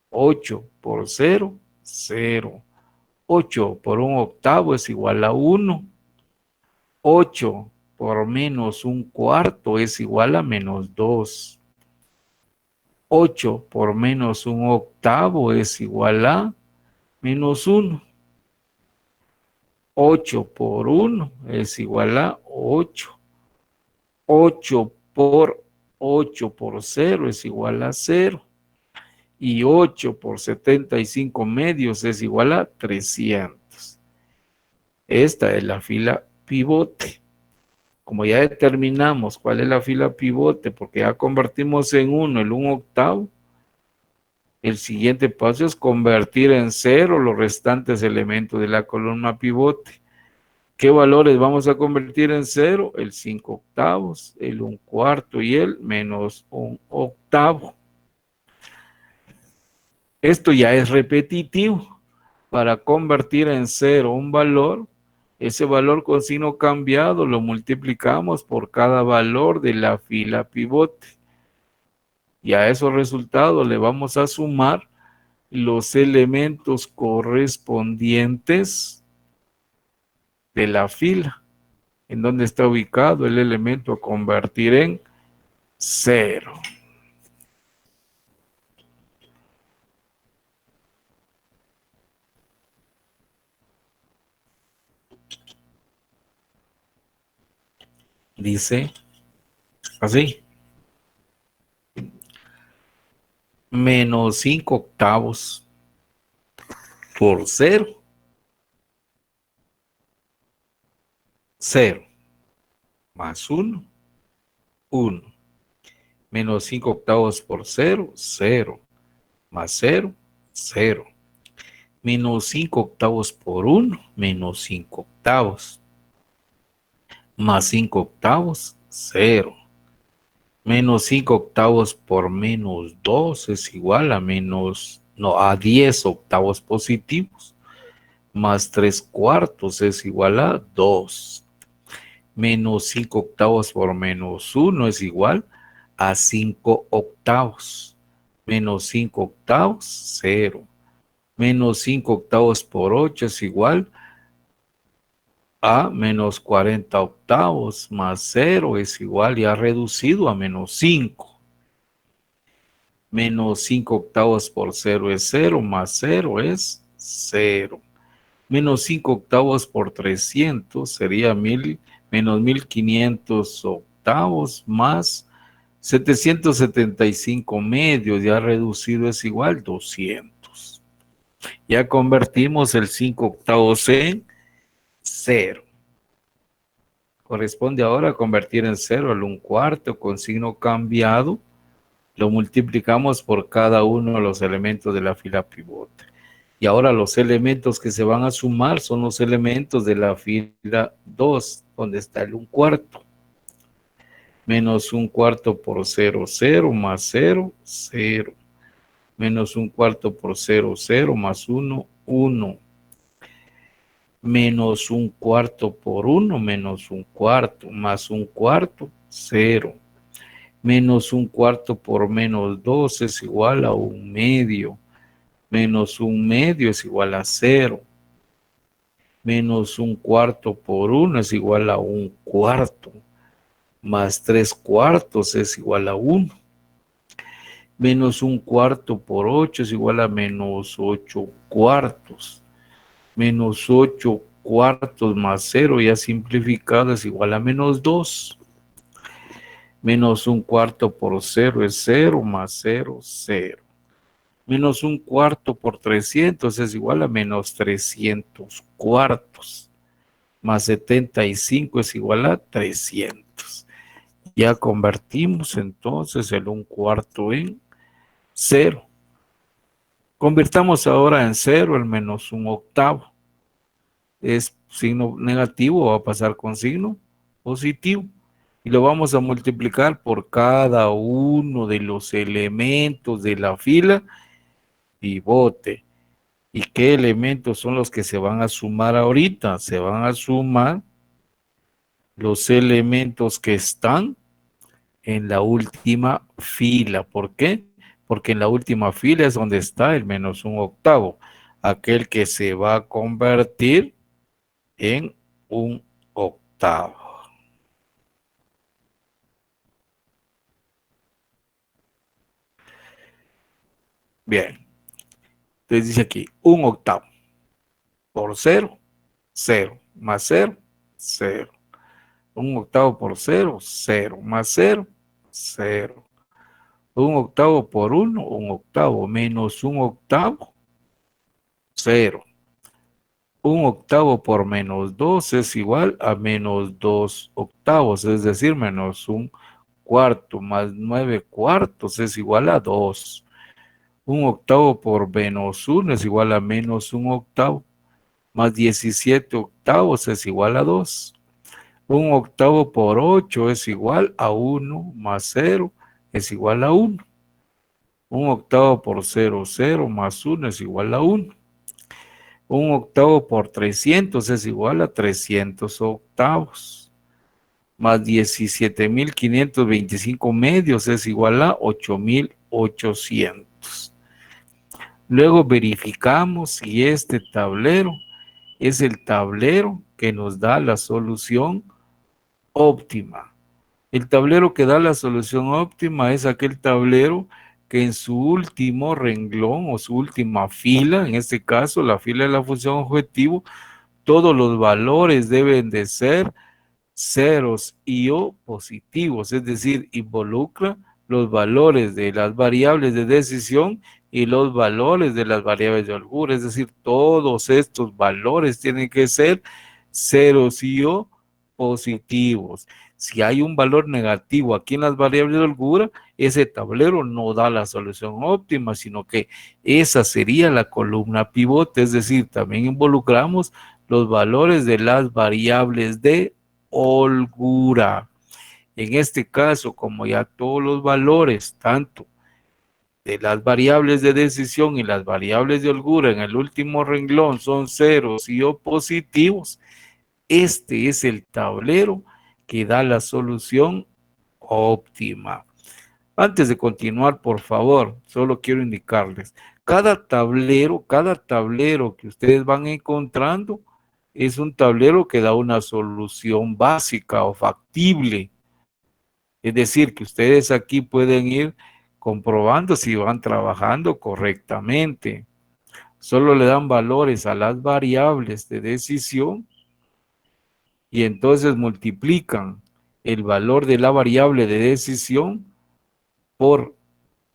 8 por 0, 0. 8 por 1 octavo es igual a 1. 8 por menos 1 cuarto es igual a menos 2. 8 por menos 1 octavo es igual a menos 1. 8 por 1 es igual a 8. 8 por 8 por 0 es igual a 0. Y 8 por 75 medios es igual a 300. Esta es la fila pivote. como ya determinamos cuál es la fila pivote, porque ya convertimos en 1 el 1/8, el siguiente paso es convertir en 0 los restantes elementos de la columna pivote. ¿Qué valores vamos a convertir en 0? El 5/8, el 1/4 y el -1/8. Esto ya es repetitivo. Para convertir en 0 un valor, ese valor con signo cambiado lo multiplicamos por cada valor de la fila pivote. Y a esos resultados le vamos a sumar los elementos correspondientes de la fila, en donde está ubicado el elemento a convertir en 0. Dice así: -5/8 por 0, 0, más 1, 1. -5/8 por 0, 0, más 0, 0. -5/8 por 1, -5/8. Más 5/8, 0. -5/8 por -2 es igual a a 10/8 positivos. Más 3/4 es igual a 2. -5/8 por -1 es igual a 5/8. -5/8, 0. -5/8 por 8 es igual a -40/8, más 0 es igual, ya reducido a -5. -5/8 por 0 es 0, más 0 es 0. -5/8 por 300 sería -1500/8 más 775 medios, ya reducido es igual 200. Ya convertimos el 5/8 en 0. Corresponde ahora convertir en 0 el 1/4 con signo cambiado. Lo multiplicamos por cada uno de los elementos de la fila pivote. Y ahora los elementos que se van a sumar son los elementos de la fila 2, donde está el 1/4. -1/4 por 0, 0, más 0, 0. -1/4 por 0, 0, más 1, 1. -1/4 por 1, -1/4, más 1/4, 0. -1/4 por -2 es igual a 1/2. -1/2 es igual a 0. -1/4 por 1 es igual a 1/4. Más 3/4 es igual a 1. -1/4 por 8 es igual a -8/4. -8/4 más 0 ya simplificado es igual a -2. -1/4 por 0 es 0, más 0, 0. -1/4 por 300 es igual a -300/4. Más 75 es igual a 300. Ya convertimos entonces el 1/4 en 0. Convirtamos ahora en 0 el -1/8. Es signo negativo, va a pasar con signo positivo. Y lo vamos a multiplicar por cada uno de los elementos de la fila pivote. ¿Y qué elementos son los que se van a sumar ahorita? Se van a sumar los elementos que están en la última fila. ¿Por qué? Porque en la última fila es donde está el -1/8, aquel que se va a convertir en 1/8. Bien, entonces dice aquí 1/8 por 0, 0, más 0, 0. 1/8 por 0, 0, más 0, 0. 1/8 por 1/8, menos 1/8, 0. Un octavo por menos 2 es igual a menos 2 octavos, es decir, menos un cuarto más 9 cuartos es igual a 2. Un octavo por menos 1 es igual a menos un octavo, más 17 octavos es igual a 2. Un octavo por 8 es igual a 1, más 0 es igual a 1. Un octavo por 0 más 1 es igual a 1. Un octavo por 300 es igual a 300 octavos. Más 17.525 medios es igual a 8.800. Luego verificamos si este tablero es el tablero que nos da la solución óptima. El tablero que da la solución óptima es aquel tablero que en su último renglón o su última fila, en este caso la fila de la función objetivo, todos los valores deben de ser ceros y o positivos, es decir, involucra los valores de las variables de decisión y los valores de las variables de holgura, es decir, todos estos valores tienen que ser ceros y o positivos. Si hay un valor negativo aquí en las variables de holgura, ese tablero no da la solución óptima, sino que esa sería la columna pivote, es decir, también involucramos los valores de las variables de holgura. En este caso, como ya todos los valores, tanto de las variables de decisión y las variables de holgura en el último renglón son ceros y o positivos, este es el tablero que da la solución óptima. Antes de continuar, por favor, solo quiero indicarles, cada tablero que ustedes van encontrando es un tablero que da una solución básica o factible. Es decir, que ustedes aquí pueden ir comprobando si van trabajando correctamente. Solo le dan valores a las variables de decisión y entonces multiplican el valor de la variable de decisión por,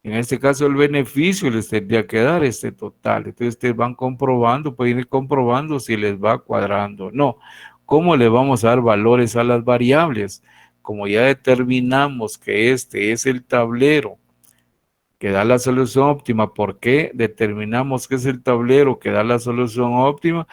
en este caso, el beneficio les tendría que dar este total. Entonces ustedes van comprobando, pueden ir comprobando si les va cuadrando o no. ¿Cómo le vamos a dar valores a las variables? Como ya determinamos que este es el tablero que da la solución óptima, ¿por qué determinamos que es el tablero que da la solución óptima?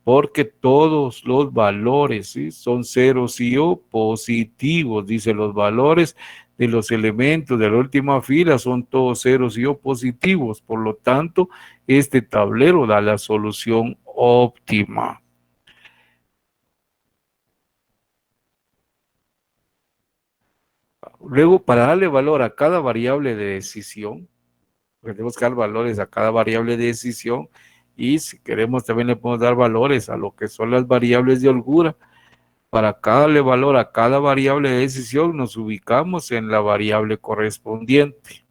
Porque todos los valores, ¿sí?, son ceros y o positivos. Dice, los valores de los elementos de la última fila son todos ceros y o positivos. Por lo tanto, este tablero da la solución óptima. Luego, para darle valor a cada variable de decisión, tenemos que dar valores a cada variable de decisión, y si queremos también le podemos dar valores a lo que son las variables de holgura. Para darle valor a cada variable de decisión, nos ubicamos en la variable correspondiente.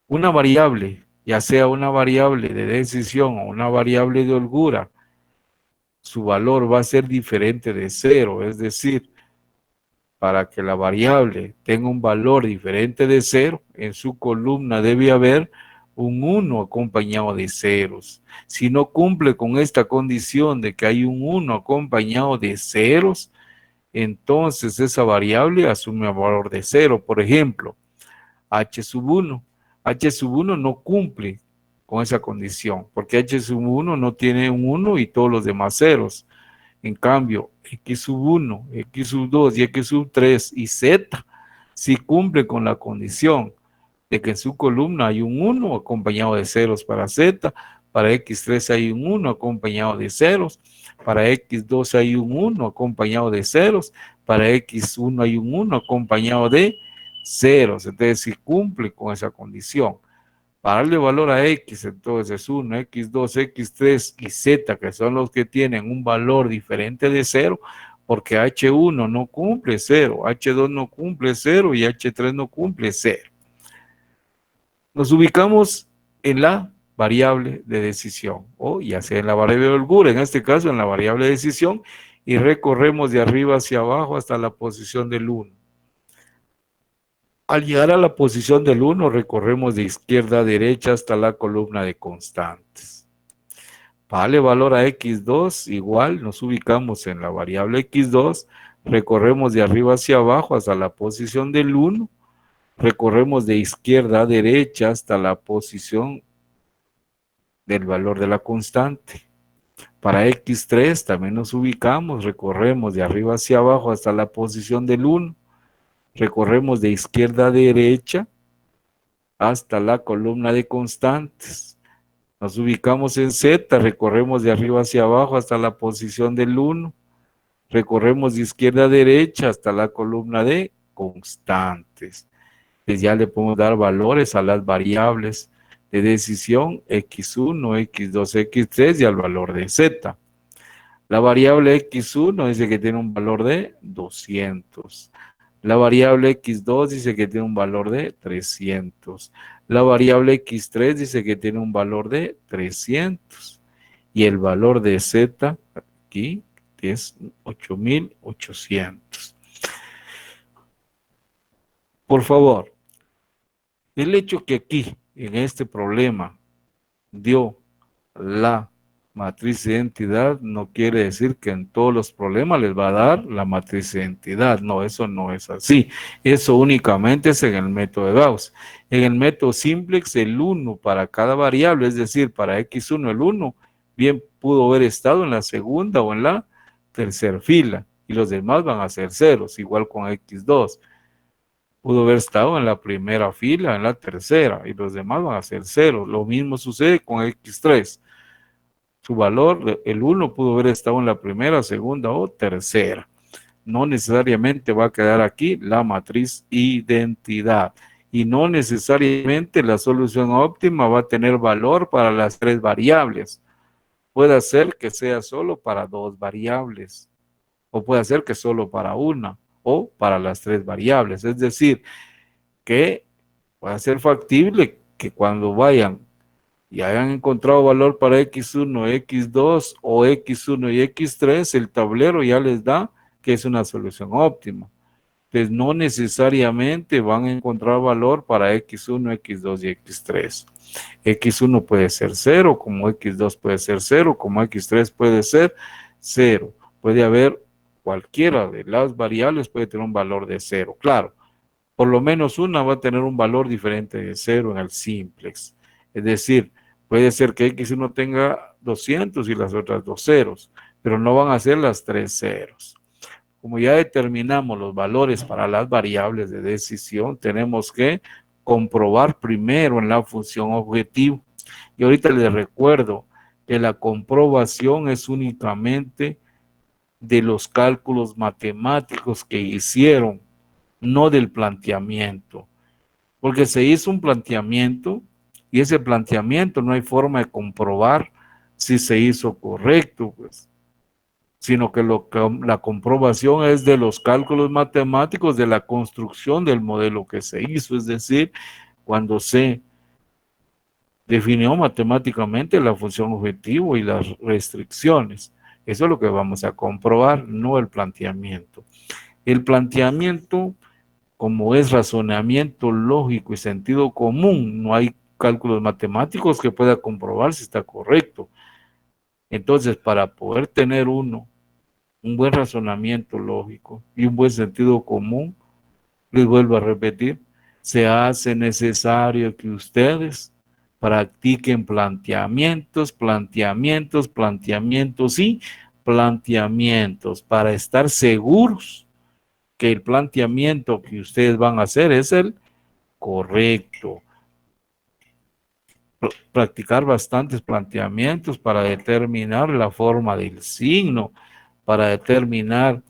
Una variable, ya sea una variable de decisión o una variable de holgura, su valor va a ser diferente de cero, es decir, para que la variable tenga un valor diferente de cero, en su columna debe haber un 1 acompañado de ceros. Si no cumple con esta condición de que hay un 1 acompañado de ceros, entonces esa variable asume un valor de cero. Por ejemplo, h sub 1. H sub 1 no cumple con esa condición, porque h sub 1 no tiene un 1 y todos los demás ceros. En cambio, x sub 1, x sub 2 y x sub 3 y z sí cumple con la condición de que en su columna hay un 1 acompañado de ceros para z, para x3 hay un 1 acompañado de ceros, para x2 hay un 1 acompañado de ceros, para x1 hay un 1 acompañado de ceros. Entonces, si cumple con esa condición, para darle valor a x, entonces 1, x2, x3 y z, que son los que tienen un valor diferente de 0, porque h1 no cumple 0, h2 no cumple 0 y h3 no cumple 0. Nos ubicamos en la variable de decisión, o ya sea en la variable de holgura, en este caso en la variable de decisión, y recorremos de arriba hacia abajo hasta la posición del 1. Al llegar a la posición del 1, recorremos de izquierda a derecha hasta la columna de constantes. Para darle valor a x2, igual nos ubicamos en la variable x2, recorremos de arriba hacia abajo hasta la posición del 1, recorremos de izquierda a derecha hasta la posición del valor de la constante. Para x3 también nos ubicamos, recorremos de arriba hacia abajo hasta la posición del 1, recorremos de izquierda a derecha hasta la columna de constantes. Nos ubicamos en Z, recorremos de arriba hacia abajo hasta la posición del 1, recorremos de izquierda a derecha hasta la columna de constantes. Pues ya le podemos dar valores a las variables de decisión x1, x2, x3 y al valor de Z. La variable x1 dice que tiene un valor de 200. La variable x2 dice que tiene un valor de 300. La variable x3 dice que tiene un valor de 300. Y el valor de z aquí es 8800. Por favor, el hecho que aquí, en este problema, dio la matriz de identidad no quiere decir que en todos los problemas les va a dar la matriz de identidad. No, eso no es así. Eso únicamente es en el método de Gauss. En el método simplex, el 1 para cada variable, es decir, para x1 el 1, bien pudo haber estado en la segunda o en la tercera fila, y los demás van a ser ceros, igual con x2. Pudo haber estado en la primera fila, en la tercera, y los demás van a ser ceros. Lo mismo sucede con x3. Su valor, el 1 pudo haber estado en la primera, segunda o tercera. No necesariamente va a quedar aquí la matriz identidad. Y no necesariamente la solución óptima va a tener valor para las tres variables. Puede ser que sea solo para dos variables. O puede ser que solo para una. O para las tres variables. Es decir, que puede ser factible que cuando vayan y hayan encontrado valor para x1, x2 o x1 y x3, el tablero ya les da que es una solución óptima. Entonces no necesariamente van a encontrar valor para x1, x2 y x3. x1 puede ser 0, como x2 puede ser 0, como x3 puede ser 0. Puede haber cualquiera de las variables, puede tener un valor de 0. Claro, por lo menos una va a tener un valor diferente de 0 en el simplex. Es decir, puede ser que x1 tenga 200 y las otras dos ceros, pero no van a ser las tres ceros. Como ya determinamos los valores para las variables de decisión, tenemos que comprobar primero en la función objetivo. Y ahorita les recuerdo que la comprobación es únicamente de los cálculos matemáticos que hicieron, no del planteamiento. Porque se hizo un planteamiento y ese planteamiento no hay forma de comprobar si se hizo correcto, pues, sino que la comprobación es de los cálculos matemáticos de la construcción del modelo que se hizo, es decir, cuando se definió matemáticamente la función objetivo y las restricciones. Eso es lo que vamos a comprobar, no el planteamiento. El planteamiento, como es razonamiento lógico y sentido común, no hay cálculos matemáticos que pueda comprobar si está correcto. Entonces, para poder tener un buen razonamiento lógico y un buen sentido común, les vuelvo a repetir, se hace necesario que ustedes practiquen planteamientos, planteamientos, planteamientos y planteamientos para estar seguros que el planteamiento que ustedes van a hacer es el correcto. Practicar bastantes planteamientos para determinar la forma del signo, para determinar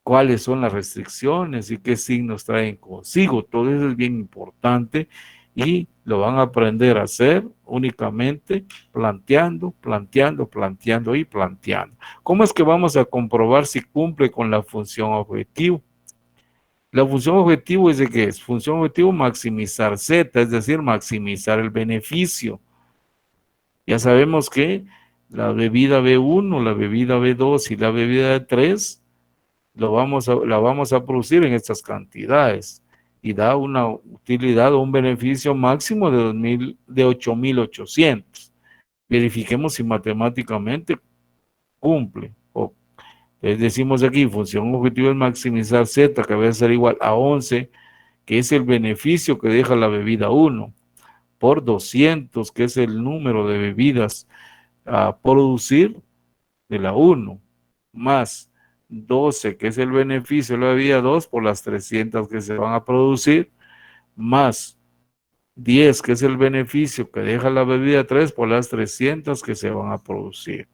cuáles son las restricciones y qué signos traen consigo. Todo eso es bien importante y lo van a aprender a hacer únicamente planteando, planteando, planteando y planteando. ¿Cómo es que vamos a comprobar si cumple con la función objetivo? La función objetivo es de que es función objetivo maximizar Z, es decir, maximizar el beneficio. Ya sabemos que la bebida B1, la bebida B2 y la bebida B3 la vamos a producir en estas cantidades y da una utilidad o un beneficio máximo de 8.800. verifiquemos si matemáticamente cumple. Entonces decimos aquí, función objetivo es maximizar Z, que va a ser igual a 11, que es el beneficio que deja la bebida 1, por 200, que es el número de bebidas a producir de la 1, más 12, que es el beneficio de la bebida 2, por las 300 que se van a producir, más 10, que es el beneficio que deja la bebida 3, por las 300 que se van a producir.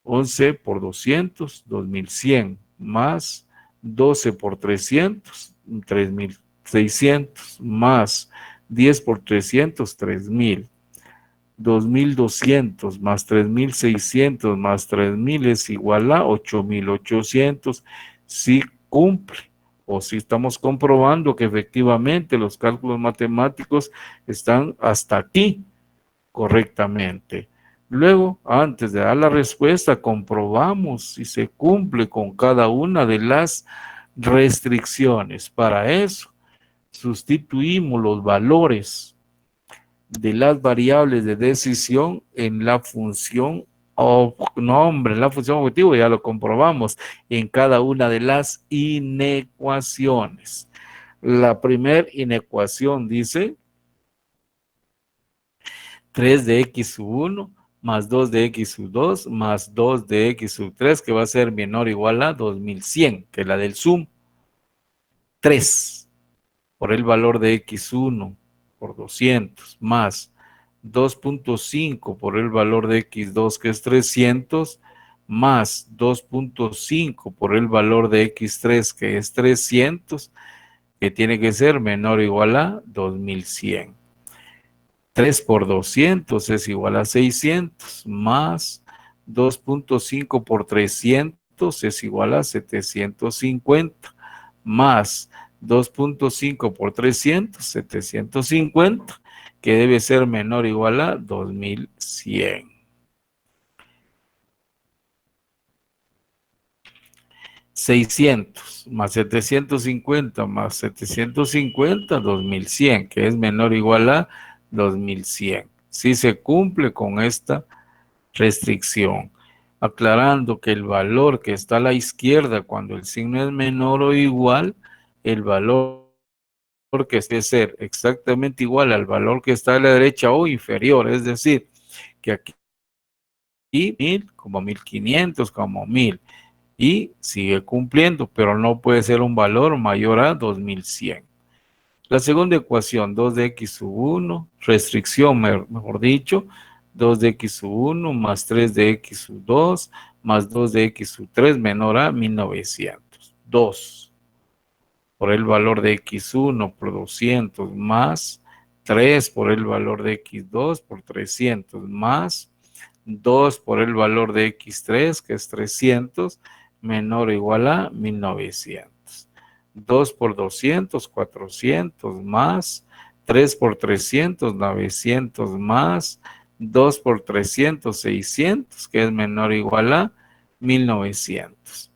11 por 200, 2100, más 12 por 300, 3600, más 10 por 300, 3000. 2200 más 3600 más 3000 es igual a 8800. Si cumple, o si estamos comprobando que efectivamente los cálculos matemáticos están hasta aquí correctamente. Luego, antes de dar la respuesta, comprobamos si se cumple con cada una de las restricciones. Para eso, sustituimos los valores de las variables de decisión en la función, en la función objetivo, ya lo comprobamos, en cada una de las inecuaciones. La primera inecuación dice 3 de x sub 1 más 2 de x sub 2 más 2 de x sub 3, que va a ser menor o igual a 2100, que es la del sum. 3 por el valor de x1 por 200 más 2.5 por el valor de x2, que es 300, más 2.5 por el valor de x3, que es 300, que tiene que ser menor o igual a 2100. 3 por 200 es igual a 600, más 2.5 por 300 es igual a 750, más 2.5 por 300, 750, que debe ser menor o igual a 2100. 600 más 750 más 750, 2100, que es menor o igual a 2100. Si se cumple con esta restricción, aclarando que el valor que está a la izquierda cuando el signo es menor o igual, el valor que debe ser exactamente igual al valor que está a la derecha o inferior, es decir, que aquí 1000 como 1500 como 1000, y sigue cumpliendo, pero no puede ser un valor mayor a 2100. La segunda ecuación, 2 de x sub 1, restricción, mejor dicho, 2 de x sub 1 más 3 de x sub 2 más 2 de x sub 3 menor a 1900. 2 por el valor de x1 por 200 más 3 por el valor de x2 por 300 más 2 por el valor de x3, que es 300, menor o igual a 1900. 2 por 200, 400 más 3 por 300, 900 más 2 por 300, 600, que es menor o igual a 1900.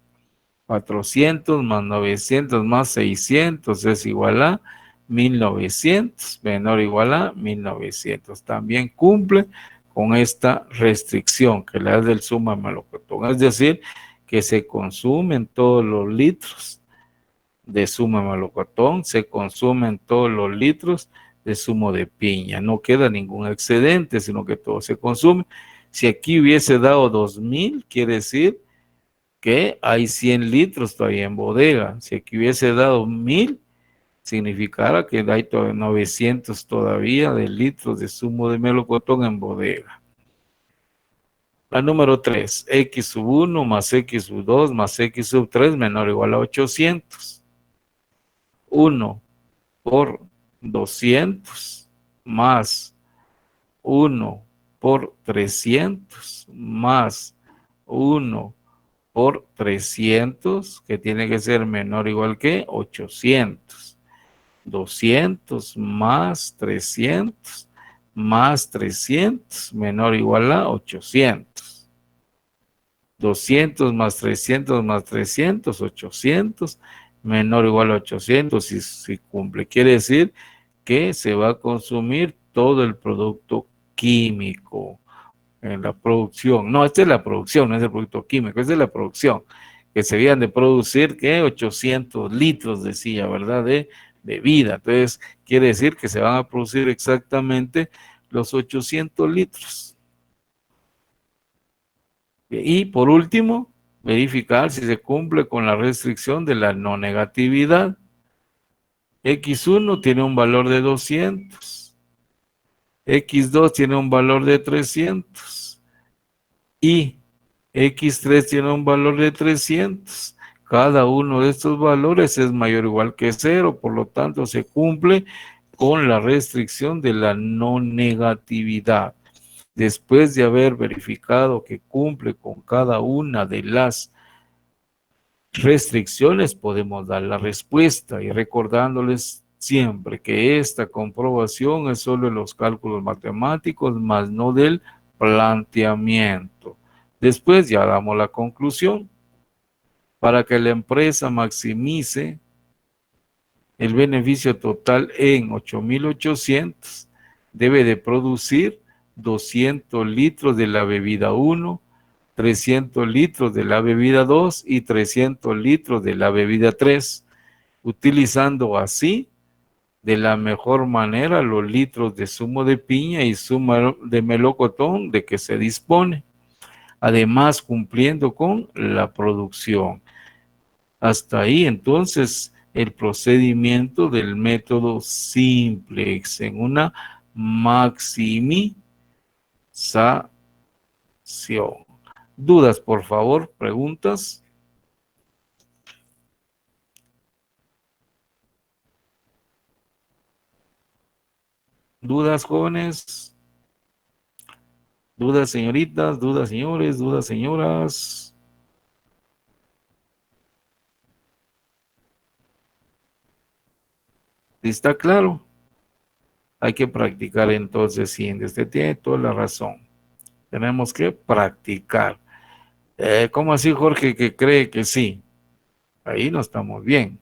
400 más 900 más 600 es igual a 1900, menor o igual a 1900. También cumple con esta restricción que le da del suma melocotón, es decir, que se consumen todos los litros de zumo de melocotón, se consumen todos los litros de zumo de piña, no queda ningún excedente, sino que todo se consume. Si aquí hubiese dado 2000, quiere decir que hay 100 litros todavía en bodega. Si aquí hubiese dado 1000, significara que hay 900 todavía de litros de zumo de melocotón en bodega. La número 3, x sub 1 más x sub 2 más x sub 3 menor o igual a 800. 1 por 200 más 1 por 300 más 1 por 300, que tiene que ser menor o igual que 800. 200 más 300 más 300 menor o igual a 800. 200 más 300 más 300, 800 menor o igual a 800, si cumple. Quiere decir que se va a consumir todo el producto químico. en la producción. No, esta es la producción, no es el producto químico, esta es la producción. Que se habían de producir, ¿qué? 800 litros, decía, ¿verdad? De bebida. Entonces, quiere decir que se van a producir exactamente los 800 litros. Y por último, verificar si se cumple con la restricción de la no negatividad. X1 tiene un valor de 200. X2 tiene un valor de 300. Y X3 tiene un valor de 300. Cada uno de estos valores es mayor o igual que 0, por lo tanto se cumple con la restricción de la no negatividad. Después de haber verificado que cumple con cada una de las restricciones, podemos dar la respuesta y recordándoles siempre que esta comprobación es solo en los cálculos matemáticos, más no del planteamiento. Después ya damos la conclusión. Para que la empresa maximice el beneficio total en 8.800, debe de producir 200 litros de la bebida 1, 300 litros de la bebida 2 y 300 litros de la bebida 3, utilizando así de la mejor manera los litros de zumo de piña y zumo de melocotón de que se dispone, además cumpliendo con la producción. Hasta ahí entonces el procedimiento del método simplex en una maximización. ¿Dudas, por favor? ¿Preguntas? ¿Dudas, jóvenes? ¿Dudas, señoritas? ¿Dudas, señores? ¿Dudas, señoras? ¿Está claro? Hay que practicar entonces, sí, usted tiene toda la razón. Tenemos que practicar. ¿Cómo así, Jorge, que cree que sí? Ahí no estamos bien.